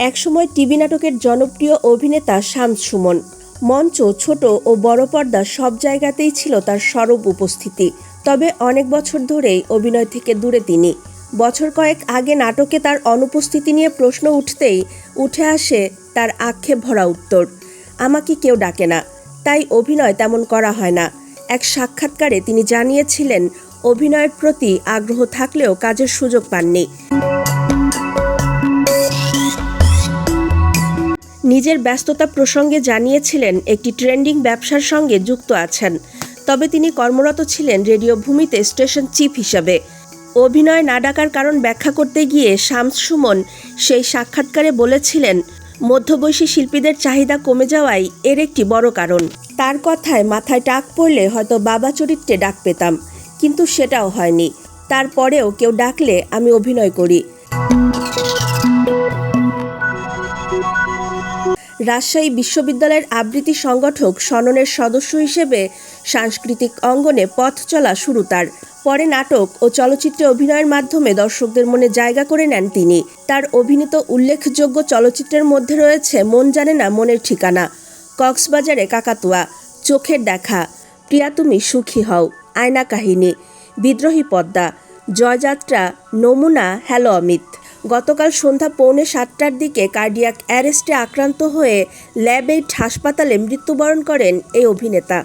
একসময় টিভি নাটকের জনপ্রিয় অভিনেতা শামস সুমন। মঞ্চ, ছোট ও বড় পর্দা সব জায়গাতেই ছিল তার সরব উপস্থিতি। তবে অনেক বছর ধরেই অভিনয় থেকে দূরে তিনি। বছর কয়েক আগে নাটকে তার অনুপস্থিতি নিয়ে প্রশ্ন উঠতেই উঠে আসে তার আক্ষেপ ভরা উত্তর, আমাকে কেউ ডাকে না, তাই অভিনয় তেমন করা হয় না। এক সাক্ষাৎকারে তিনি জানিয়েছিলেন, অভিনয়ের প্রতি আগ্রহ থাকলেও কাজের সুযোগ পাননি। নিজের ব্যস্ততা প্রসঙ্গে জানিয়েছিলেন, একটি ট্রেন্ডিং ব্যবসার সঙ্গে যুক্ত আছেন। তবে তিনি কর্মরত ছিলেন রেডিও ভূমিতে স্টেশন চিফ হিসাবে। অভিনয় না ডাকার কারণ ব্যাখ্যা করতে গিয়ে শামস সুমন সেই সাক্ষাৎকারে বলেছিলেন, মধ্যবয়সী শিল্পীদের চাহিদা কমে যাওয়াই এর একটি বড় কারণ। তার কথায়, মাথায় টাক পড়লে হয়তো বাবা চরিত্রে ডাক পেতাম, কিন্তু সেটাও হয়নি। তারপরেও কেউ ডাকলে আমি অভিনয় করি। রাজশাহী বিশ্ববিদ্যালয়ের আবৃত্তি সংগঠক সননের সদস্য হিসেবে সাংস্কৃতিক অঙ্গনে পথ চলা শুরু তার। পরে নাটক ও চলচ্চিত্রে অভিনয়ের মাধ্যমে দর্শকদের মনে জায়গা করে নেন তিনি। তার অভিনীত উল্লেখযোগ্য চলচ্চিত্রের মধ্যে রয়েছে মন জানে না মনের ঠিকানা, কক্সবাজারে কাকাতুয়া, চোখের দেখা, প্রিয়া তুমি সুখী হও, আয়না কাহিনী, বিদ্রোহী পদ্মা, জয়যাত্রা, নমুনা, হ্যালো অমিত। গতকাল সন্ধ্যা 6:45টার দিকে কার্ডিয়াক অ্যারেস্টে আক্রান্ত হয়ে ল্যাব-8 হাসপাতালে মৃত্যুবরণ করেন এই অভিনেতা।